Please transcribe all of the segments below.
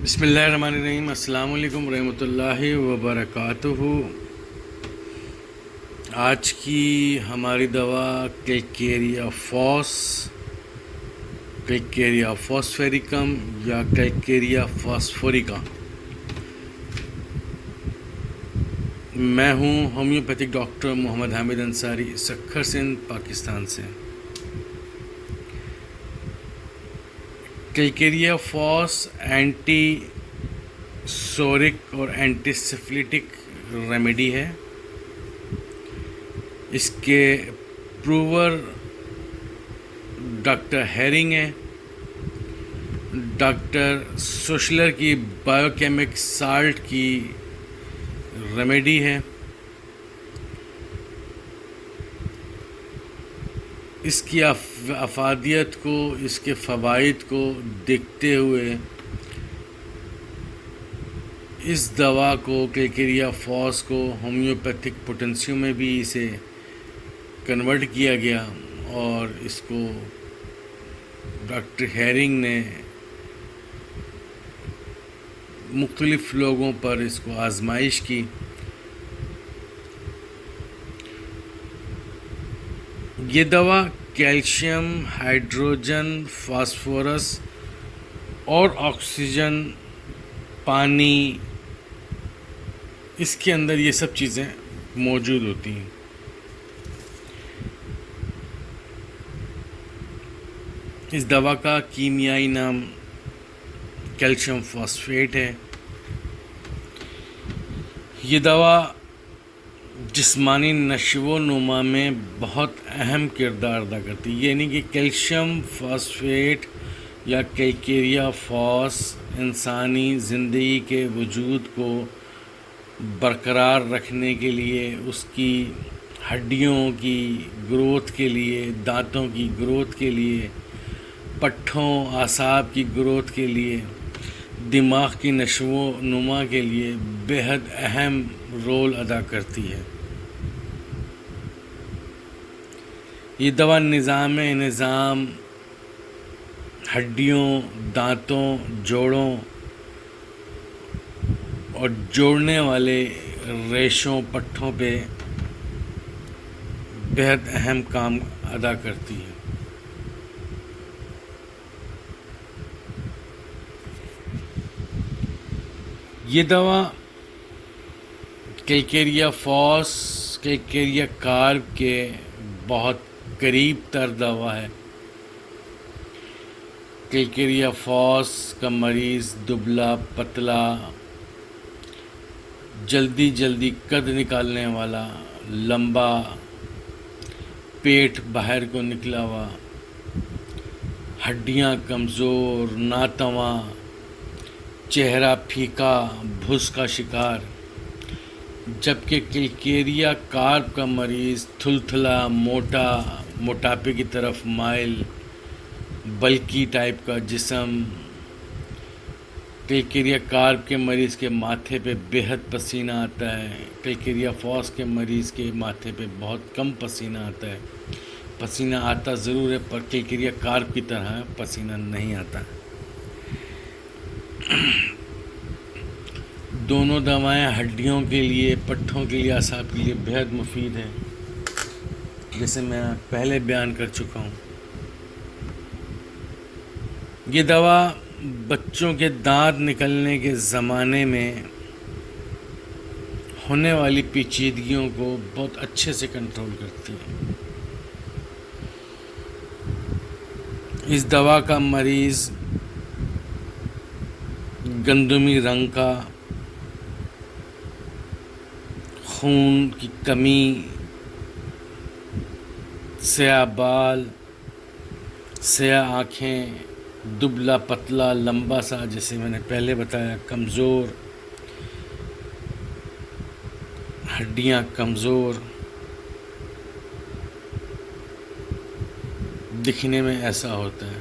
بسم اللہ الرحمن الرحیم۔ السلام علیکم ورحمۃ اللہ وبرکاتہ۔ آج کی ہماری دوا کیلکیریا فاسفیریکم یا کیلکیریا فاسفوریکا۔ میں ہوں ہومیوپیتھک ڈاکٹر محمد حامد انصاری، سکھر سندھ، پاکستان سے۔ کیلکیریا فاس اینٹی سورک اور اینٹی سفلیٹک ریمیڈی ہے۔ اس کے پروور ڈاکٹر ہیرنگ ہے، ڈاکٹر سوشلر کی بایو کیمک سالٹ کی ریمیڈی ہے۔ اس کی افادیت کو، اس کے فوائد کو دیکھتے ہوئے اس دوا کو کیلکیریا فاس کو ہومیوپیتھک پوٹینسیوں میں بھی اسے کنورٹ کیا گیا، اور اس کو ڈاکٹر ہیرنگ نے مختلف لوگوں پر اس کو آزمائش کی۔ یہ دوا کیلشیم، ہائیڈروجن، فاسفورس اور آکسیجن، پانی، اس کے اندر یہ سب چیزیں موجود ہوتی ہیں۔ اس دوا کا کیمیائی نام کیلشیم فاسفیٹ ہے۔ یہ دوا جسمانی نشو و نما میں بہت اہم کردار ادا کرتی ہے، یعنی کہ کیلشیم فاسفیٹ یا کیلکیریا فاس انسانی زندگی کے وجود کو برقرار رکھنے کے لیے، اس کی ہڈیوں کی گروتھ کے لیے، دانتوں کی گروتھ کے لیے، پٹھوں اعصاب کی گروتھ کے لیے، دماغ کی نشو و نما کے لیے بہت اہم رول ادا کرتی ہے۔ یہ دوا نظام ہڈیوں، دانتوں، جوڑوں اور جوڑنے والے ریشوں، پٹھوں پہ بہت اہم کام ادا کرتی ہے۔ یہ دوا کیلکیریا فاس، کیلکیریا کارب کے بہت قریب تر دوا ہے۔ کیلکیریا فاس کا مریض دبلا پتلا، جلدی قد نکالنے والا، لمبا، پیٹ باہر کو نکلا ہوا، ہڈیاں کمزور، ناتواں، چہرہ پھیکا، بھس کا شکار، جبکہ کیلکیریا کارب کا مریض تھلتھلا، موٹا، موٹاپے کی طرف مائل، بلکی ٹائپ کا جسم۔ کیلکیریا کارب کے مریض کے ماتھے پہ بہت پسینہ آتا ہے، کیلکیریا فاس کے مریض کے ماتھے پہ بہت کم پسینہ آتا ہے۔ پسینہ آتا ضرور ہے، پر کیلکیریا کارب کی طرح پسینہ نہیں آتا۔ دونوں دوائیں ہڈیوں کے لیے، پٹھوں کے لیے، اعصاب کے لیے بہت مفید ہیں، جیسے میں پہلے بیان کر چکا ہوں۔ یہ دوا بچوں کے دانت نکلنے کے زمانے میں ہونے والی پیچیدگیوں کو بہت اچھے سے کنٹرول کرتی ہے۔ اس دوا کا مریض گندمی رنگ کا، خون کی کمی، سیاہ بال، سیاہ آنکھیں، دبلا پتلا، لمبا سا، جیسے میں نے پہلے بتایا، کمزور، ہڈیاں کمزور، دکھنے میں ایسا ہوتا ہے،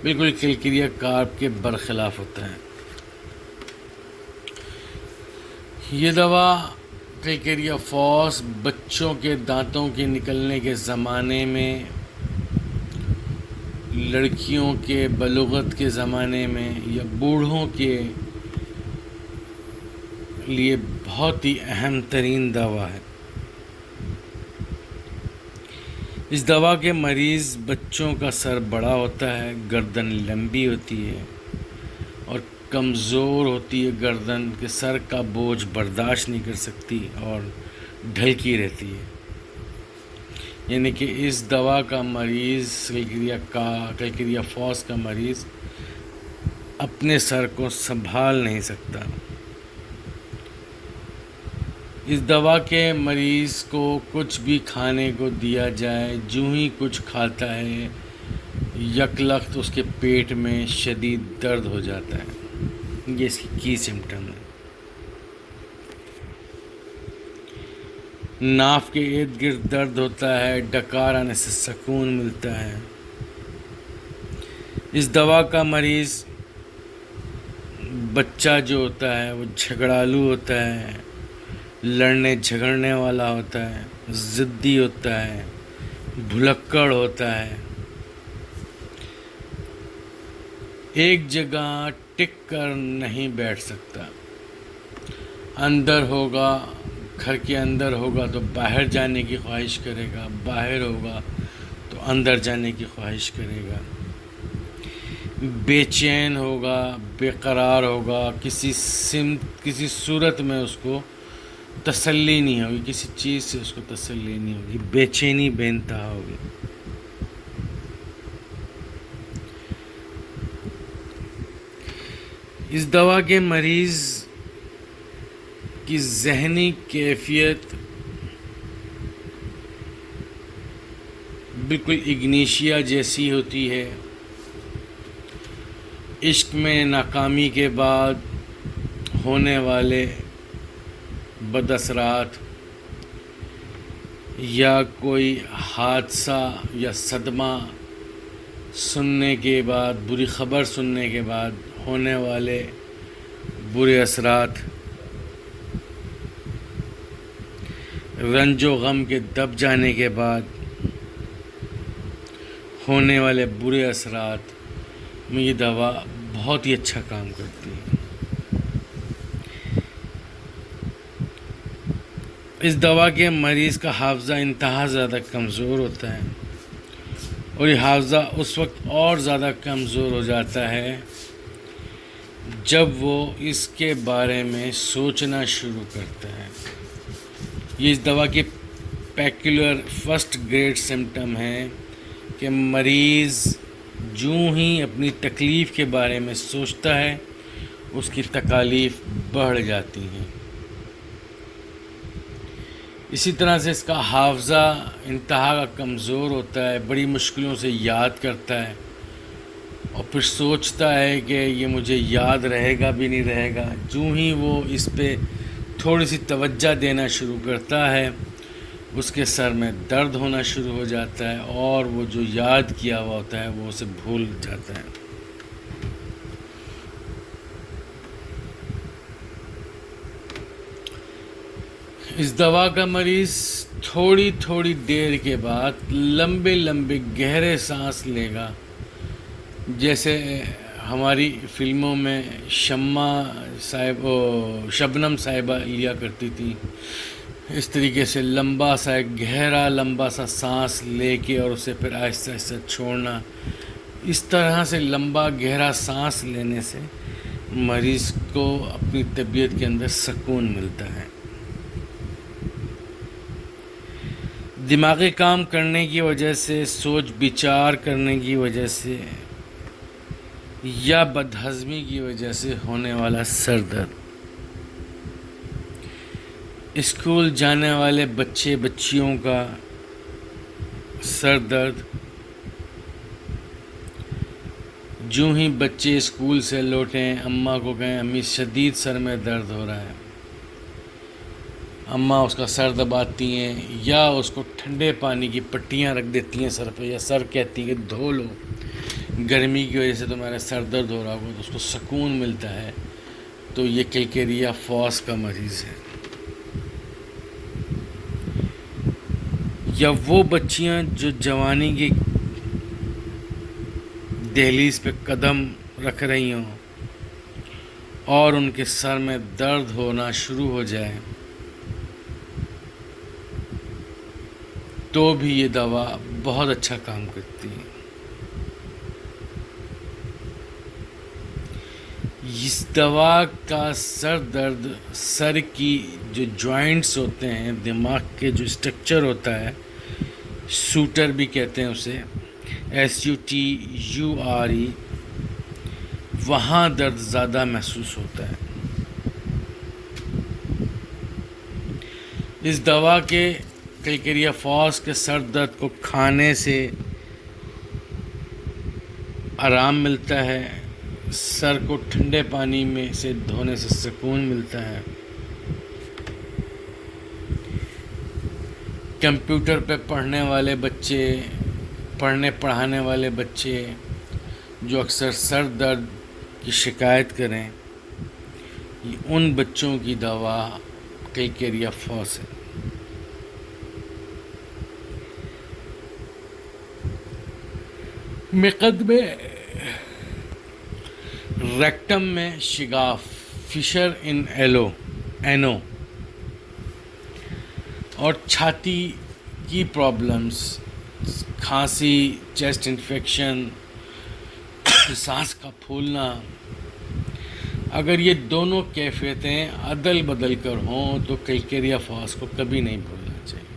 بالکل کیلکیریا کارب کے برخلاف ہوتا ہے۔ یہ دوا کیلکیریا فاس بچوں کے دانتوں کے نکلنے کے زمانے میں لڑکیوں کے بلوغت کے زمانے میں یا بوڑھوں کے لیے بہت ہی اہم ترین دوا ہے۔ اس دوا کے مریض بچوں کا سر بڑا ہوتا ہے، گردن لمبی ہوتی ہے اور کمزور ہوتی ہے، گردن کے سر کا بوجھ برداشت نہیں کر سکتی اور ڈھلکی رہتی ہے۔ یعنی کہ اس دوا کا مریض کیلکیریا فاس کا مریض اپنے سر کو سنبھال نہیں سکتا۔ اس دوا کے مریض کو کچھ بھی کھانے کو دیا جائے، جو ہی کچھ کھاتا ہے یک لخت اس کے پیٹ میں شدید درد ہو جاتا ہے۔ یہ اس کی سمٹم ہے۔ ناف کے ارد گرد درد ہوتا ہے، ڈکار آنے سے سکون ملتا ہے۔ اس دوا کا مریض بچہ جو ہوتا ہے وہ جھگڑالو ہوتا ہے، لڑنے جھگڑنے والا ہوتا ہے، ضدی ہوتا ہے، بھلکڑ ہوتا ہے، ایک جگہ ٹک کر نہیں بیٹھ سکتا۔ اندر ہوگا، گھر کے اندر ہوگا تو باہر جانے کی خواہش کرے گا، باہر ہوگا تو اندر جانے کی خواہش کرے گا، بے چین ہوگا، بے قرار ہوگا، کسی صورت میں اس کو تسلی نہیں ہوگی، کسی چیز سے اس کو تسلی نہیں ہوگی، بے چینی بے انتہا ہوگی۔ اس دوا کے مریض کی ذہنی کیفیت بالکل اگنیشیا جیسی ہوتی ہے۔ عشق میں ناکامی کے بعد ہونے والے بد اثرات یا کوئی حادثہ یا صدمہ سننے کے بعد، بری خبر سننے کے بعد ہونے والے برے اثرات، رنج و غم کے دب جانے کے بعد ہونے والے برے اثرات میں یہ دوا بہت ہی اچھا کام کرتی ہے۔ اس دوا کے مریض کا حافظہ انتہا زیادہ کمزور ہوتا ہے اور یہ حافظہ اس وقت اور زیادہ کمزور ہو جاتا ہے جب وہ اس کے بارے میں سوچنا شروع کرتا ہے۔ یہ اس دوا کی پیکولر فرسٹ گریڈ سمٹم ہے کہ مریض جو ہی اپنی تکلیف کے بارے میں سوچتا ہے اس کی تکالیف بڑھ جاتی ہیں۔ اسی طرح سے اس کا حافظہ انتہا کا کمزور ہوتا ہے، بڑی مشکلوں سے یاد کرتا ہے اور پھر سوچتا ہے کہ یہ مجھے یاد رہے گا بھی نہیں رہے گا۔ جو ہی وہ اس پہ تھوڑی سی توجہ دینا شروع کرتا ہے اس کے سر میں درد ہونا شروع ہو جاتا ہے اور وہ جو یاد کیا ہوا ہوتا ہے وہ اسے بھول جاتا ہے۔ اس دوا کا مریض تھوڑی تھوڑی دیر کے بعد لمبے لمبے گہرے سانس لے گا، جیسے ہماری فلموں میں شبنم صاحبہ لیا کرتی تھی، اس طریقے سے لمبا سا ایک گہرا لمبا سا سانس لے کے اور اسے پھر آہستہ آہستہ چھوڑنا۔ اس طرح سے لمبا گہرا سانس لینے سے مریض کو اپنی طبیعت کے اندر سکون ملتا ہے۔ دماغی کام کرنے کی وجہ سے، سوچ بچار کرنے کی وجہ سے یا بدہضمی کی وجہ سے ہونے والا سر درد، اسکول جانے والے بچے بچیوں کا سر درد، جو ہی بچے اسکول سے لوٹیں اماں کو کہیں امی شدید سر میں درد ہو رہا ہے، اماں اس کا سر دباتی ہیں یا اس کو ٹھنڈے پانی کی پٹیاں رکھ دیتی ہیں سر پہ، یا سر کہتی ہیں کہ دھو لو، گرمی کی وجہ سے تمہارا سر درد ہو رہا ہوگا، تو اس کو سکون ملتا ہے، تو یہ کیلکیریا فاس کا مریض ہے۔ یا وہ بچیاں جو جوانی کی دہلیز پہ قدم رکھ رہی ہوں اور ان کے سر میں درد ہونا شروع ہو جائے تو بھی یہ دوا بہت اچھا کام کرتی ہے۔ اس دوا کا سر درد، سر کی جو جوائنٹس ہوتے ہیں، دماغ کے جو اسٹرکچر ہوتا ہے، سوٹر بھی کہتے ہیں اسے، SUTURE، وہاں درد زیادہ محسوس ہوتا ہے۔ اس دوا کے کیلکیریا فاس کے سر درد کو کھانے سے آرام ملتا ہے، سر کو ٹھنڈے پانی میں سے دھونے سے سکون ملتا ہے۔ کمپیوٹر پہ پڑھانے والے بچے جو اکثر سر درد کی شکایت کریں، ان بچوں کی دوا کیلکیریا فاس ہے۔ مقد میں ریکٹم میں شگاف، فشر ان اینو اور چھاتی کی پرابلمز، کھانسی، چیسٹ انفیکشن، سانس کا پھولنا، اگر یہ دونوں کیفیتیں عدل بدل کر ہوں تو کیلکیریا فاس کو کبھی نہیں بھولنا چاہیے۔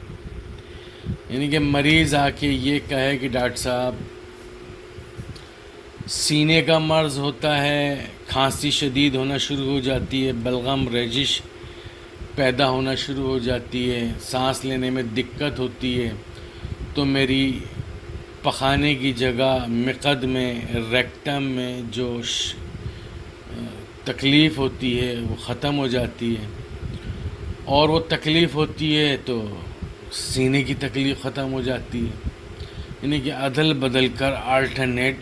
یعنی کہ مریض آ کے یہ کہے کہ ڈاکٹر صاحب سینے کا مرض ہوتا ہے، کھانسی شدید ہونا شروع ہو جاتی ہے، بلغم ریزش پیدا ہونا شروع ہو جاتی ہے، سانس لینے میں دقت ہوتی ہے، تو میری پخانے کی جگہ مقد میں، ریکٹم میں جو تکلیف ہوتی ہے وہ ختم ہو جاتی ہے، اور وہ تکلیف ہوتی ہے تو سینے کی تکلیف ختم ہو جاتی ہے۔ یعنی کہ عدل بدل کر آلٹرنیٹ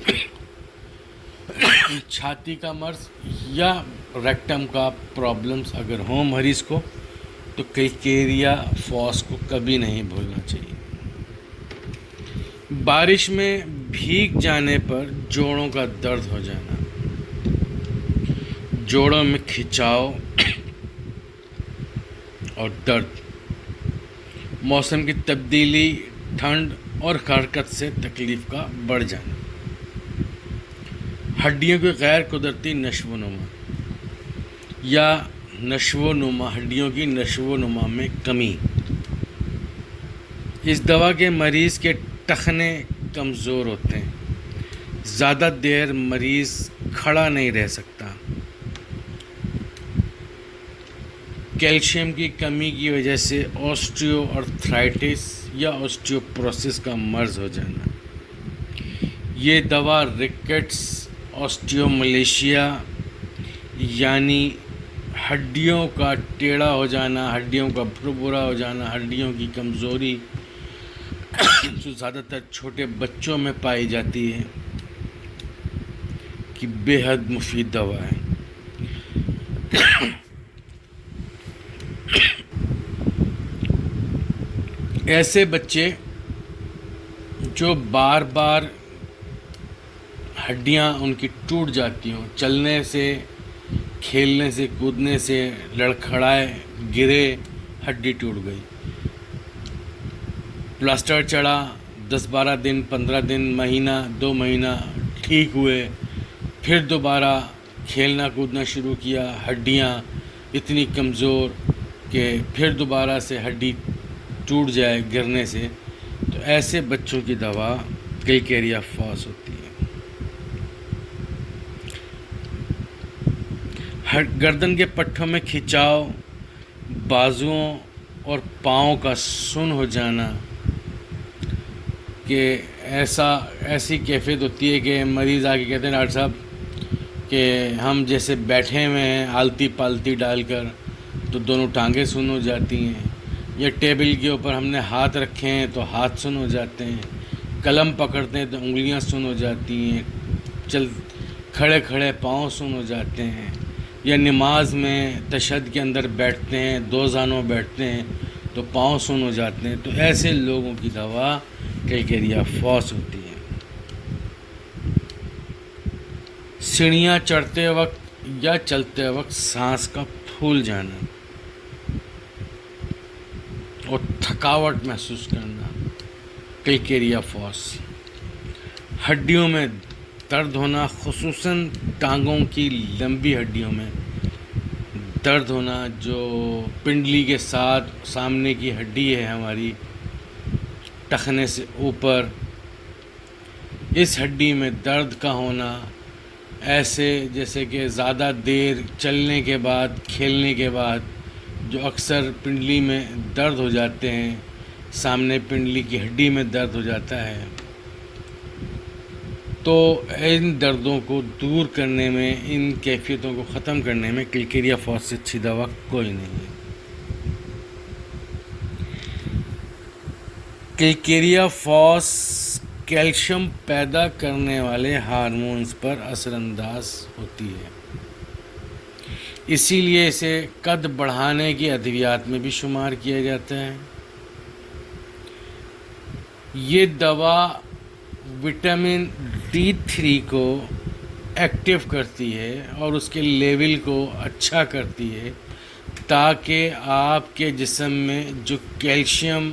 چھاتی کا مرض یا ریکٹم کا پرابلمز اگر ہوں مریض کو تو کیلکیریا فاس کو کبھی نہیں بھولنا چاہیے۔ بارش میں بھیگ جانے پر جوڑوں کا درد ہو جانا، جوڑوں میں کھچاؤ اور درد، موسم کی تبدیلی، ٹھنڈ اور حرکت سے تکلیف کا بڑھ جانا، ہڈیوں کی غیر قدرتی نشو و نما یا ہڈیوں کی نشو و نما میں کمی۔ اس دوا کے مریض کے ٹخنے کمزور ہوتے ہیں، زیادہ دیر مریض کھڑا نہیں رہ سکتا، کیلشیم کی کمی کی وجہ سے آسٹیو آرتھرائٹس یا آسٹیوپروسس کا مرض ہو جانا۔ یہ دوا رکٹس، آسٹیوملیشیا یعنی ہڈیوں کا ٹیڑھا ہو جانا، ہڈیوں کا بھربھرا ہو جانا، ہڈیوں کی کمزوری جو زیادہ تر چھوٹے بچوں میں پائی جاتی ہے، کہ بے حد مفید دوا ہے۔ ایسے بچے جو بار بار ہڈیاں ان کی ٹوٹ جاتی ہوں، چلنے سے، کھیلنے سے، کودنے سے لڑکھڑائے، گرے، ہڈی ٹوٹ گئی، پلاسٹر چڑھا، 10-12 دن، 15 دن، مہینہ، 2 مہینہ ٹھیک ہوئے، پھر دوبارہ کھیلنا کودنا شروع کیا، ہڈیاں اتنی کمزور کہ پھر دوبارہ سے ہڈی ٹوٹ جائے گرنے سے، تو ایسے بچوں کی دوا کیلکیریا فاس ہوتی ہے۔ گردن کے پٹھوں میں کھچاؤ، بازوؤں اور پاؤں کا سن ہو جانا، کہ ایسی کیفیت ہوتی ہے کہ مریض آ کے کہتے ہیں ڈاکٹر صاحب کہ ہم جیسے بیٹھے ہوئے ہیں آلتی پالتی ڈال کر تو دونوں ٹانگیں سن ہو جاتی ہیں، یا ٹیبل کے اوپر ہم نے ہاتھ رکھے ہیں تو ہاتھ سن ہو جاتے ہیں، قلم پکڑتے ہیں تو انگلیاں سن ہو جاتی ہیں، کھڑے کھڑے پاؤں سن ہو جاتے ہیں، یا نماز میں تشہد کے اندر بیٹھتے ہیں، 2 زانوں بیٹھتے ہیں تو پاؤں سن ہو جاتے ہیں، تو ایسے لوگوں کی دوا کیلکیریا فاس ہوتی ہے۔ سیڑھیاں چڑھتے وقت یا چلتے وقت سانس کا پھول جانا اور تھکاوٹ محسوس کرنا، کیلکیریا فاس۔ ہڈیوں میں درد ہونا، خصوصاً ٹانگوں کی لمبی ہڈیوں میں درد ہونا، جو پنڈلی کے ساتھ سامنے کی ہڈی ہے ہماری ٹخنے سے اوپر، اس ہڈی میں درد کا ہونا، ایسے جیسے کہ زیادہ دیر چلنے کے بعد، کھیلنے کے بعد جو اکثر پنڈلی میں درد ہو جاتے ہیں، سامنے پنڈلی کی ہڈی میں درد ہو جاتا ہے، تو ان دردوں کو دور کرنے میں، ان کیفیتوں کو ختم کرنے میں کیلکیریا فاس سے اچھی دوا کوئی نہیں ہے۔ کیلکیریا فاس کیلشیم پیدا کرنے والے ہارمونز پر اثر انداز ہوتی ہے، اسی لیے اسے قد بڑھانے کی ادویات میں بھی شمار کیا جاتا ہے۔ یہ دوا وٹامن D3 کو ایکٹیو کرتی ہے اور اس کے لیول کو اچھا کرتی ہے، تاکہ آپ کے جسم میں جو کیلشیم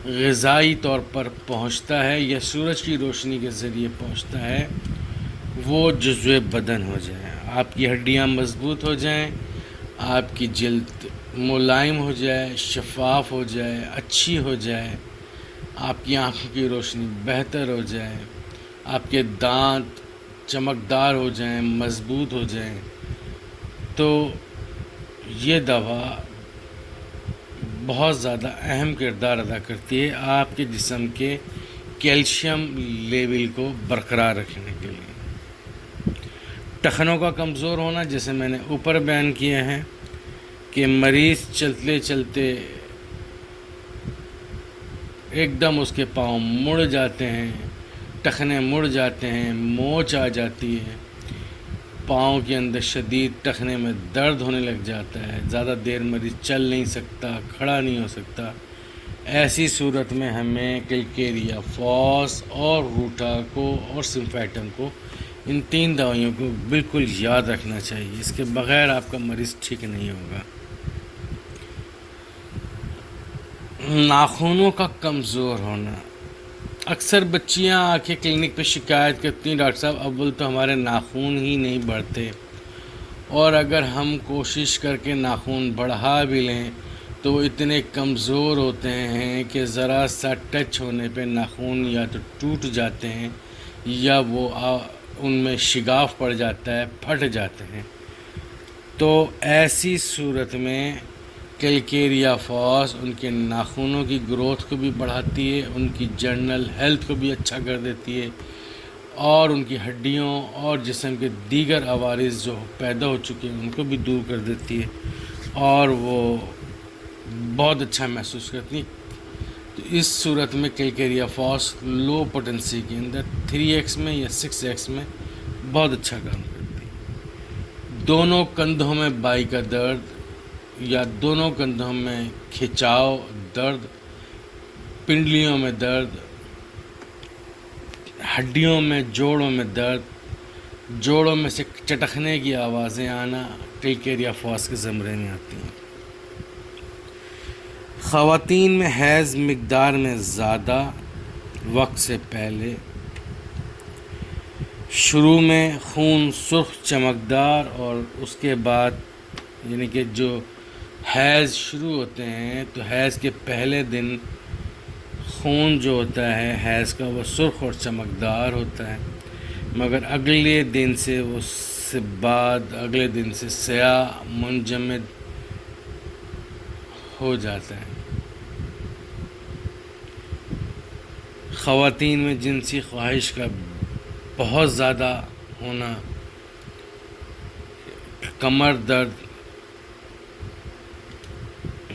غذائی طور پر پہنچتا ہے یا سورج کی روشنی کے ذریعے پہنچتا ہے، وہ جزو بدن ہو جائے، آپ کی ہڈیاں مضبوط ہو جائیں، آپ کی جلد ملائم ہو جائے، شفاف ہو جائے، اچھی ہو جائے، آپ کی آنکھوں کی روشنی بہتر ہو جائے، آپ کے دانت چمکدار ہو جائیں، مضبوط ہو جائیں، تو یہ دوا بہت زیادہ اہم کردار ادا کرتی ہے آپ کے جسم کے کیلشیم لیول کو برقرار رکھنے کے لیے۔ ٹخنوں کا کمزور ہونا، جیسے میں نے اوپر بیان کیا ہے کہ مریض چلتے چلتے ایک دم اس کے پاؤں مڑ جاتے ہیں، ٹخنے مڑ جاتے ہیں، موچ آ جاتی ہے، پاؤں کے اندر شدید ٹخنے میں درد ہونے لگ جاتا ہے، زیادہ دیر مریض چل نہیں سکتا، کھڑا نہیں ہو سکتا، ایسی صورت میں ہمیں کیلکیریا فاس اور روٹا کو اور سمفیٹم کو، ان 3 دوائیوں کو بالکل یاد رکھنا چاہیے، اس کے بغیر آپ کا مریض ٹھیک نہیں ہوگا۔ ناخنوں کا کمزور ہونا، اکثر بچیاں آ کے کلینک پہ شکایت کرتی ہیں، ڈاکٹر صاحب اول تو ہمارے ناخن ہی نہیں بڑھتے، اور اگر ہم کوشش کر کے ناخن بڑھا بھی لیں تو وہ اتنے کمزور ہوتے ہیں کہ ذرا سا ٹچ ہونے پہ ناخن یا تو ٹوٹ جاتے ہیں یا وہ ان میں شگاف پڑ جاتا ہے، پھٹ جاتے ہیں۔ تو ایسی صورت میں کیلکیریا فاس ان کے ناخنوں کی گروتھ کو بھی بڑھاتی ہے، ان کی جنرل ہیلتھ کو بھی اچھا کر دیتی ہے، اور ان کی ہڈیوں اور جسم کے دیگر عوارض جو پیدا ہو چکے ہیں ان کو بھی دور کر دیتی ہے، اور وہ بہت اچھا محسوس کرتی ہیں۔ تو اس صورت میں کیلکیریا فاس لو پوٹنسی کے اندر 3x میں یا 6x میں بہت اچھا کام کرتی ہے۔ دونوں کندھوں میں بائی کا درد یا دونوں کندھوں میں کھچاؤ درد، پنڈلیوں میں درد، ہڈیوں میں، جوڑوں میں درد، جوڑوں میں سے چٹکنے کی آوازیں آنا، کیلکیریا فاس کے زمرے میں آتی ہیں۔ خواتین میں حیض مقدار میں زیادہ، وقت سے پہلے، شروع میں خون سرخ چمکدار، اور اس کے بعد یعنی کہ جو حیض شروع ہوتے ہیں تو حیض کے پہلے دن خون جو ہوتا ہے حیض کا وہ سرخ اور چمکدار ہوتا ہے، مگر اگلے دن سے سیاہ منجمد ہو جاتا ہے۔ خواتین میں جنسی خواہش کا بہت زیادہ ہونا، کمر درد،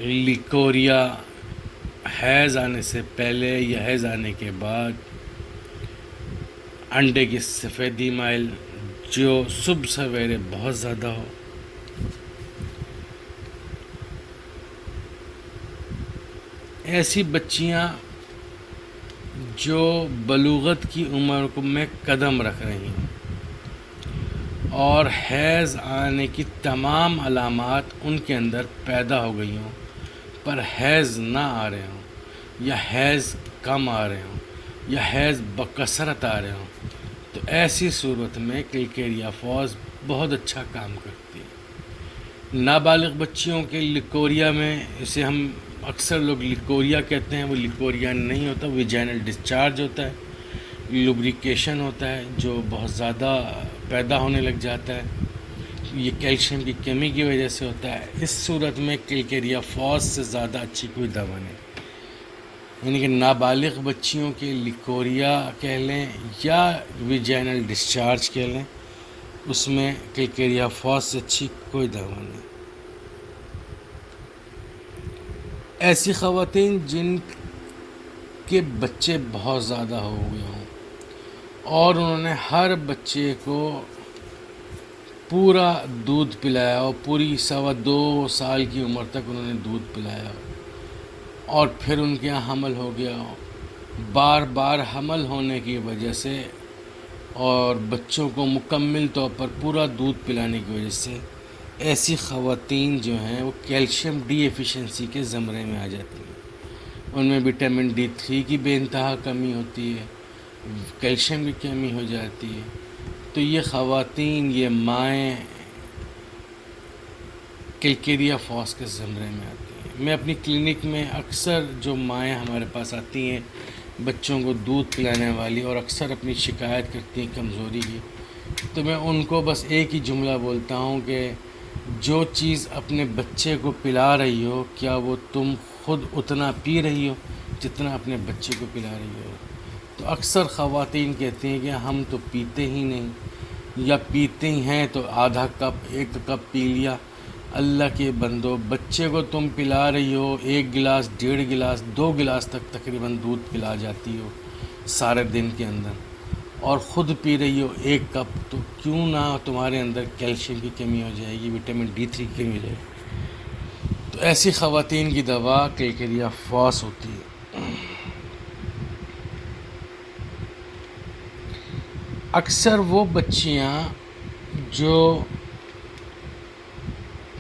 لیکوریا، حیض آنے سے پہلے یا حیض آنے کے بعد، انڈے کی سفیدی مائل جو صبح سویرے بہت زیادہ ہو، ایسی بچیاں جو بلوغت کی عمر میں قدم رکھ رہی ہیں، اور حیض آنے کی تمام علامات ان کے اندر پیدا ہو گئی ہوں پر حیض نہ آ رہے ہوں، یا حیض کم آ رہے ہوں، یا حیض بکثرت آ رہے ہوں، تو ایسی صورت میں کلکیریا فاس بہت اچھا کام کرتی ہے۔ نابالغ بچیوں کے لیکوریا میں، اسے ہم اکثر لوگ لیکوریا کہتے ہیں، وہ لیکوریا نہیں ہوتا، ویجینل ڈسچارج ہوتا ہے، لوبریکیشن ہوتا ہے جو بہت زیادہ پیدا ہونے لگ جاتا ہے، یہ کیلشیم کی کمی کی وجہ سے ہوتا ہے۔ اس صورت میں کلکیریا فاس سے زیادہ اچھی کوئی دوا نہیں، یعنی کہ نابالغ بچیوں کے لیکوریا کہہ لیں یا ویجینل ڈسچارج کہہ لیں، اس میں کلکیریا فاس سے اچھی کوئی دوا نہیں۔ ایسی خواتین جن کے بچے بہت زیادہ ہو گئے ہوں اور انہوں نے ہر بچے کو پورا دودھ پلایا ہو، پوری 2.25 سال کی عمر تک انہوں نے دودھ پلایا ہو، اور پھر ان کے یہاں حمل ہو گیا ہو، بار بار حمل ہونے کی وجہ سے اور بچوں کو مکمل طور پر پورا دودھ پلانے کی وجہ سے ایسی خواتین جو ہیں وہ کیلشیم ڈی ایفیشنسی کے زمرے میں آ جاتی ہیں۔ ان میں وٹامن D3 کی بے انتہا کمی ہوتی ہے، کیلشیم کی کمی ہو جاتی ہے، تو یہ خواتین، یہ مائیں کلکیریا فاس کے زمرے میں آتی ہیں۔ میں اپنی کلینک میں اکثر جو مائیں ہمارے پاس آتی ہیں بچوں کو دودھ پلانے والی اور اکثر اپنی شکایت کرتی ہیں کمزوری کی، تو میں ان کو بس ایک ہی جملہ بولتا ہوں کہ جو چیز اپنے بچے کو پلا رہی ہو، کیا وہ تم خود اتنا پی رہی ہو جتنا اپنے بچے کو پلا رہی ہو؟ تو اکثر خواتین کہتی ہیں کہ ہم تو پیتے ہی نہیں، یا پیتے ہی ہیں تو آدھا کپ 1 کپ پی لیا۔ اللہ کے بندو، بچے کو تم پلا رہی ہو 1 گلاس، 1.5 گلاس، 2 گلاس تک تقریباً دودھ پلا جاتی ہو سارے دن کے اندر، اور خود پی رہی ہو 1 کپ، تو کیوں نہ تمہارے اندر کیلشیم کی کمی ہو جائے گی، وٹامن D3 کی کمی ہو جائے گی۔ تو ایسی خواتین کی دوا کلکیریا فاس ہوتی ہے۔ اکثر وہ بچیاں جو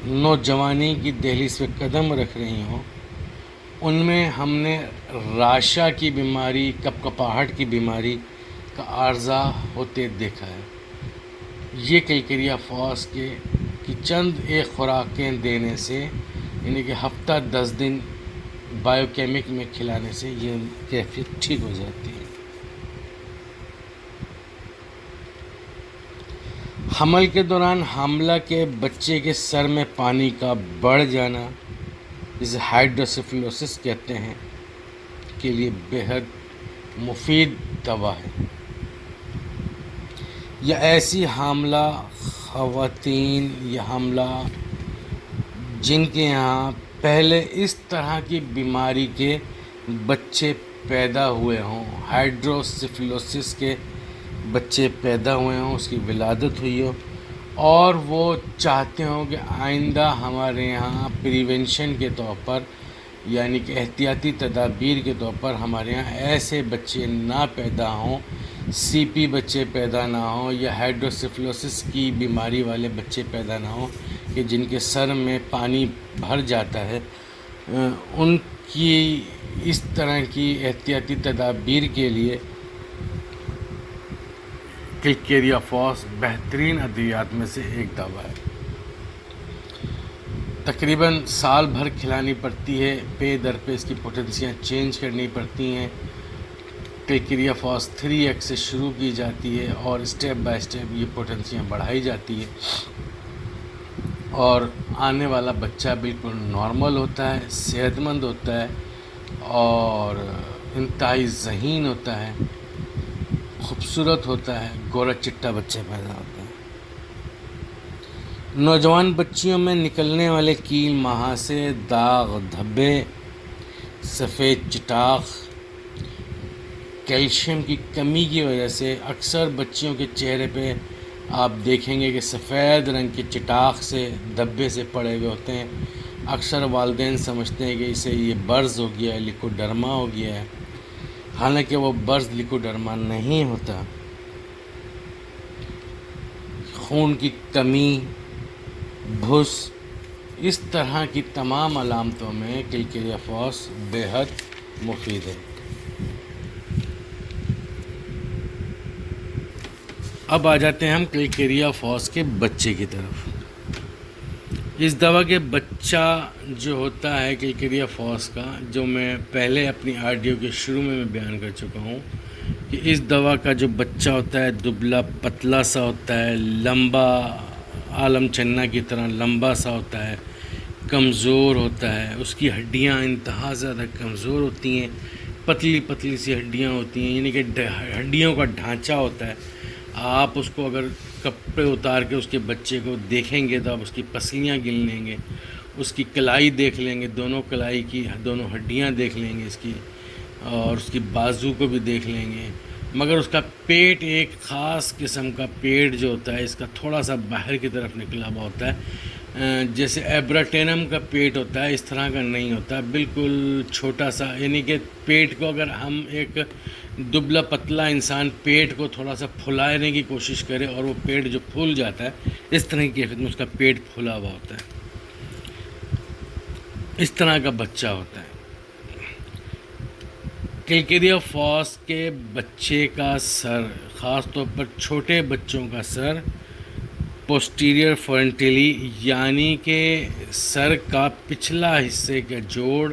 نوجوانی کی دہلیز پہ قدم رکھ رہی ہوں، ان میں ہم نے راشا کی بیماری، کپکپاہٹ کی بیماری کا عارضہ ہوتے دیکھا ہے۔ یہ کلکیریا فاس کی چند ایک خوراکیں دینے سے، یعنی کہ ہفتہ 10 دن بائیو کیمک میں کھلانے سے یہ کیفیت ٹھیک ہو جاتی ہے۔ حمل کے دوران حاملہ کے بچے کے سر میں پانی کا بڑھ جانا، جسے ہائیڈروسیفلوسس کہتے ہیں، کے لیے بہت مفید دوا ہے۔ یا ایسی حاملہ خواتین یا حاملہ جن کے یہاں پہلے اس طرح کی بیماری کے بچے پیدا ہوئے ہوں، ہائیڈروسیفلوسس کے بچے پیدا ہوئے ہوں، اس کی ولادت ہوئی ہو، اور وہ چاہتے ہوں کہ آئندہ ہمارے یہاں پریونشن کے طور پر، یعنی کہ احتیاطی تدابیر کے طور پر ہمارے یہاں ایسے بچے نہ پیدا ہوں، CP بچے پیدا نہ ہوں، یا ہائیڈروسیفلوسس کی بیماری والے بچے پیدا نہ ہوں کہ جن کے سر میں پانی بھر جاتا ہے، ان کی اس طرح کی احتیاطی تدابیر کے لیے کلکیریا فاس بہترین ادویات میں سے ایک دوا ہے۔ تقریباً سال بھر کھلانی پڑتی ہے، پے در پہ اس کی پوٹنسیاں چینج کرنی پڑتی ہیں۔ کلکیریا فاس 3x سے شروع کی جاتی ہے اور اسٹیپ بائی اسٹیپ یہ پوٹنسیاں بڑھائی جاتی ہے، اور آنے والا بچہ بالکل نارمل ہوتا ہے، صحت مند ہوتا ہے، اور انتہائی ذہین ہوتا ہے، خوبصورت ہوتا ہے، گورا چٹا بچہ پیدا ہوتا ہے۔ نوجوان بچیوں میں نکلنے والے کیل، مہاسے، داغ، دھبے، سفید چٹاخ کیلشیم کی کمی کی وجہ سے اکثر بچیوں کے چہرے پہ آپ دیکھیں گے کہ سفید رنگ کے چٹاخ سے، دھبے سے پڑے ہوئے ہوتے ہیں۔ اکثر والدین سمجھتے ہیں کہ اسے یہ برز ہو گیا ہے، لیکوڈرما ہو گیا ہے، حالانکہ وہ برز لیکوڈرما نہیں ہوتا۔ خون کی کمی، بھس، اس طرح کی تمام علامتوں میں کلکیریا فاس بے حد مفید ہے۔ اب آ جاتے ہیں ہم کلکیریا فاس کے بچے کی طرف۔ اس دوا کے بچہ جو ہوتا ہے کلکیریا فاس کا، جو میں پہلے اپنی آڈیو کے شروع میں بیان کر چکا ہوں کہ اس دوا کا جو بچہ ہوتا ہے دبلا پتلا سا ہوتا ہے، لمبا، عالم چنا کی طرح لمبا سا ہوتا ہے، کمزور ہوتا ہے، اس کی ہڈیاں انتہا زیادہ کمزور ہوتی ہیں، پتلی پتلی سی ہڈیاں ہوتی ہیں، یعنی کہ ہڈیوں کا ڈھانچہ ہوتا ہے۔ آپ اس کو اگر کپڑے اتار کے اس کے بچے کو دیکھیں گے تو آپ اس کی پسلیاں گن لیں گے، اس کی کلائی دیکھ لیں گے، دونوں کلائی کی دونوں ہڈیاں دیکھ لیں گے اس کی، اور اس کی بازو کو بھی دیکھ لیں گے، مگر اس کا پیٹ ایک خاص قسم کا پیٹ جو ہوتا ہے، اس کا تھوڑا سا باہر کی طرف نکلا ہوا ہوتا ہے، جیسے ایبراٹینم کا پیٹ ہوتا ہے اس طرح کا نہیں ہوتا، بالکل چھوٹا سا، یعنی کہ پیٹ کو اگر ہم ایک دبلا پتلا انسان پیٹ کو تھوڑا سا پھلانے کی کوشش کرے اور وہ پیٹ جو پھول جاتا ہے، اس طرح کی کیفیت میں اس کا پیٹ پھلا ہوا ہوتا ہے، اس طرح کا بچہ ہوتا ہے۔ کلکیریا فاس کے بچے کا سر، خاص طور پر چھوٹے بچوں کا سر، پوسٹیریئر فرنٹلی یعنی کہ سر کا پچھلا حصے کا جوڑ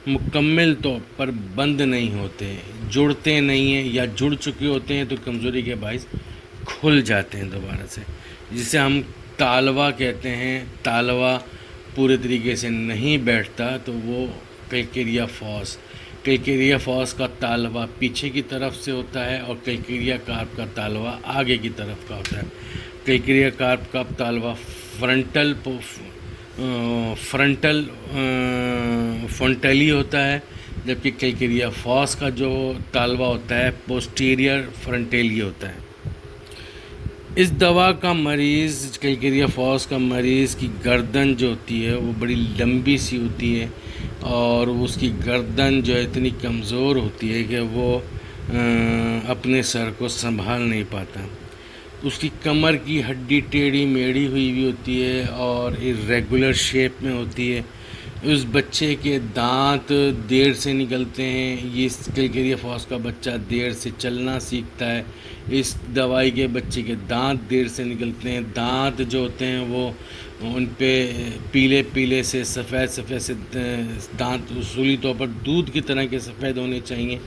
مکمل طور پر بند نہیں ہوتے، جڑتے نہیں ہیں، یا جڑ چکے ہوتے ہیں تو کمزوری کے باعث کھل جاتے ہیں دوبارہ سے، جسے ہم تالوا کہتے ہیں۔ تالوا پورے طریقے سے نہیں بیٹھتا تو وہ کلکیریا فاس کا تالوا پیچھے کی طرف سے ہوتا ہے، اور کلکیریا کارپ کا تالوا آگے کی طرف کا ہوتا ہے۔ کلکیریا کارپ کا تالوا فرنٹلی ہوتا ہے، جبکہ کلکیریا فاس کا جو تالوا ہوتا ہے پوسٹیریئر فرنٹیلی ہوتا ہے۔ اس دوا کا مریض، کلکیریا فاس کا مریض کی گردن جو ہوتی ہے وہ بڑی لمبی سی ہوتی ہے، اور اس کی گردن جو ہے اتنی کمزور ہوتی ہے کہ وہ اپنے سر کو سنبھال نہیں پاتا۔ اس کی کمر کی ہڈی ٹیڑھی میڑھی ہوئی بھی ہوتی ہے اور ریگولر شیپ میں ہوتی ہے۔ اس بچے کے دانت دیر سے نکلتے ہیں، یہ کلکیریا فاس کا بچہ دیر سے چلنا سیکھتا ہے۔ اس دوائی کے بچے کے دانت دیر سے نکلتے ہیں، دانت جو ہوتے ہیں وہ ان پہ پیلے پیلے سے سفید سے دانت اصولی طور پر دودھ کی طرح کے سفید ہونے چاہیے،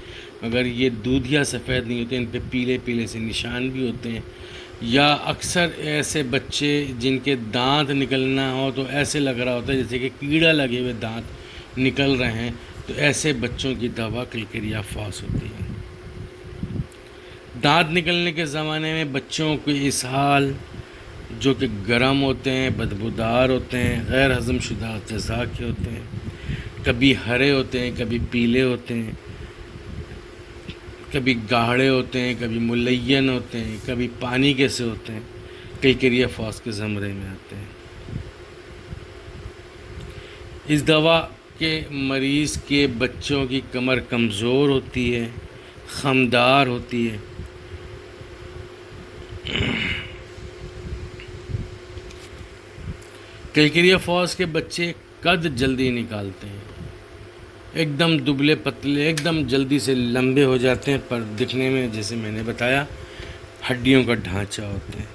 مگر یہ دودھیا سفید نہیں ہوتے، ان پہ پیلے پیلے سے نشان بھی ہوتے ہیں۔ یا اکثر ایسے بچے جن کے دانت نکلنا ہو تو ایسے لگ رہا ہوتا ہے جیسے کہ کیڑا لگے ہوئے دانت نکل رہے ہیں، تو ایسے بچوں کی دوا کلکیریا فاس ہوتی ہے۔ دانت نکلنے کے زمانے میں بچوں کو اسہال، جو کہ گرم ہوتے ہیں، بدبودار ہوتے ہیں، غیر ہضم شدہ غذا کے ہوتے ہیں، کبھی ہرے ہوتے ہیں، کبھی پیلے ہوتے ہیں، کبھی گاڑھے ہوتے ہیں، کبھی ملین ہوتے ہیں، کبھی پانی کے سے ہوتے ہیں، کلکیریا فاس کے زمرے میں آتے ہیں۔ اس دوا کے مریض کے بچوں کی کمر کمزور ہوتی ہے، خمدار ہوتی ہے، کلکیریا فاس کے بچے قد جلدی نکالتے ہیں، ایک دم دبلے پتلے، ایک دم جلدی سے لمبے ہو جاتے ہیں، پر دکھنے میں جیسے میں نے بتایا ہڈیوں کا ڈھانچہ ہوتے ہیں۔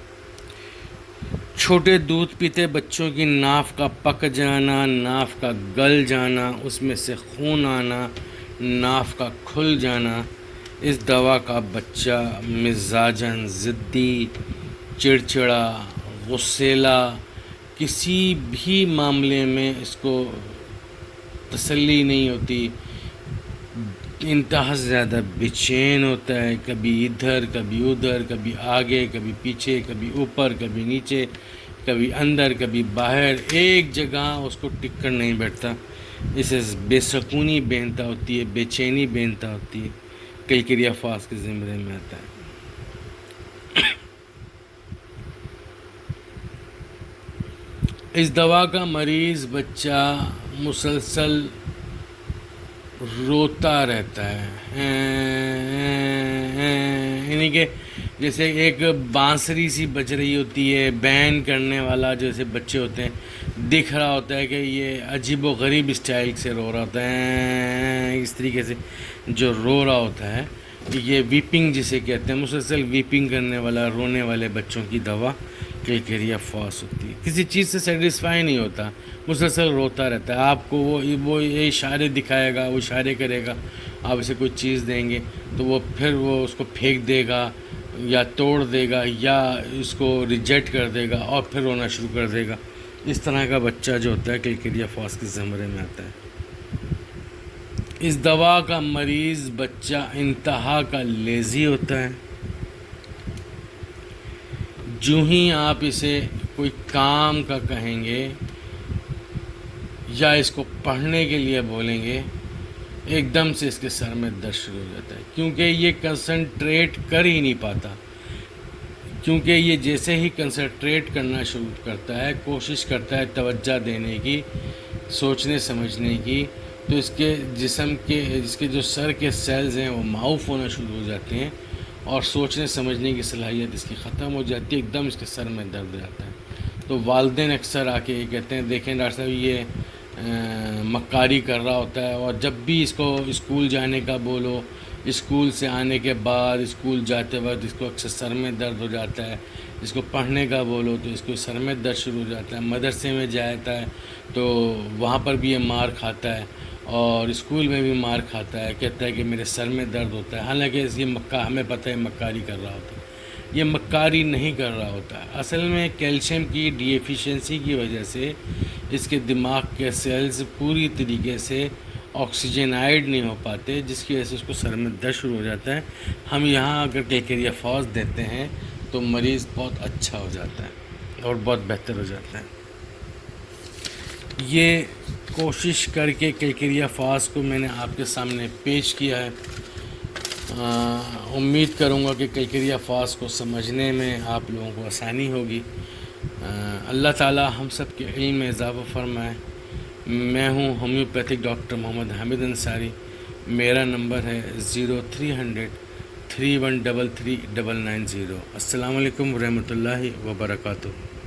چھوٹے دودھ پیتے بچوں کی ناف کا پک جانا، ناف کا گل جانا، اس میں سے خون آنا، ناف کا کھل جانا، اس دوا کا بچہ مزاجاً ضدی، چڑچڑا، غصیلا، کسی بھی معاملے میں اس کو تسلی نہیں ہوتی، انتہا زیادہ بے چین ہوتا ہے، کبھی ادھر کبھی ادھر، کبھی آگے کبھی پیچھے، کبھی اوپر کبھی نیچے، کبھی اندر کبھی باہر، ایک جگہ اس کو ٹک کر نہیں بیٹھتا، اسے بے سکونی بینتا ہوتی ہے، بے چینی بینتا ہوتی ہے، کلکیریا فاس کے زمرے میں آتا ہے۔ اس دوا کا مریض بچہ مسلسل روتا رہتا ہے، یعنی کہ جیسے ایک بانسری سی بج رہی ہوتی ہے، بین کرنے والا جیسے بچے ہوتے ہیں، دکھ رہا ہوتا ہے کہ یہ عجیب و غریب اسٹائل سے رو رہا ہوتا ہے، اس طریقے سے جو رو رہا ہوتا ہے، یہ ویپنگ جسے کہتے ہیں، مسلسل ویپنگ کرنے والا رونے والے بچوں کی دوا کیلکیریا فاس ہوتی ہے۔ کسی چیز سے سیٹسفائی نہیں ہوتا، مسلسل روتا رہتا ہے، آپ کو وہ یہ اشارے دکھائے گا، وہ اشارے کرے گا، آپ اسے کوئی چیز دیں گے تو وہ پھر وہ اس کو پھینک دے گا یا توڑ دے گا یا اس کو ریجیکٹ کر دے گا اور پھر رونا شروع کر دے گا۔ اس طرح کا بچہ جو ہوتا ہے کیلکیریا فاس کے زمرے میں آتا ہے۔ اس دوا کا مریض بچہ انتہا کا لیزی ہوتا ہے، جو ہی آپ اسے کوئی کام کا کہیں گے یا اس کو پڑھنے کے لیے بولیں گے، ایک دم سے اس کے سر میں درد شروع ہو جاتا ہے، کیونکہ یہ کنسنٹریٹ کر ہی نہیں پاتا۔ کیونکہ یہ جیسے ہی کنسنٹریٹ کرنا شروع کرتا ہے، کوشش کرتا ہے توجہ دینے کی، سوچنے سمجھنے کی، تو اس کے جسم کے اس کے جو سر کے سیلز ہیں وہ معاف ہونا شروع ہو جاتے ہیں اور سوچنے سمجھنے کی صلاحیت اس کی ختم ہو جاتی ہے، ایک دم اس کے سر میں درد ہو جاتا ہے۔ تو والدین اکثر آ کے یہ کہتے ہیں، دیکھیں ڈاکٹر صاحب یہ مکاری کر رہا ہوتا ہے، اور جب بھی اس کو اسکول جانے کا بولو، اسکول سے آنے کے بعد اسکول جاتے وقت اس کو اکثر سر میں درد ہو جاتا ہے، اس کو پڑھنے کا بولو تو اس کو سر میں درد شروع ہو جاتا ہے، مدرسے میں جاتا ہے تو وہاں پر بھی یہ مار کھاتا ہے اور اسکول میں بھی مار کھاتا ہے، کہتا ہے کہ میرے سر میں درد ہوتا ہے، حالانکہ ہمیں پتہ ہے مکاری کر رہا ہوتا ہے۔ یہ مکاری نہیں کر رہا ہوتا ہے، اصل میں کیلشیم کی ڈی ایفیشنسی کی وجہ سے اس کے دماغ کے سیلز پوری طریقے سے آکسیجنائڈ نہیں ہو پاتے، جس کی وجہ سے اس کو سر میں درد شروع ہو جاتا ہے۔ ہم یہاں اگر کیلکیریا فاس دیتے ہیں تو مریض بہت اچھا ہو جاتا ہے اور بہت بہتر ہو جاتا ہے۔ یہ کوشش کر کے کیلکیریا فاس کو میں نے آپ کے سامنے پیش کیا ہے۔ امید کروں گا کہ کیلکیریا فاس کو سمجھنے میں آپ لوگوں کو آسانی ہوگی۔ اللہ تعالی ہم سب کے علم میں اضافہ فرمائے۔ میں ہوں ہومیوپیتھک ڈاکٹر محمد حامد انصاری۔ میرا نمبر ہے 0300 3133 990۔ السلام علیکم ورحمۃ اللہ وبرکاتہ۔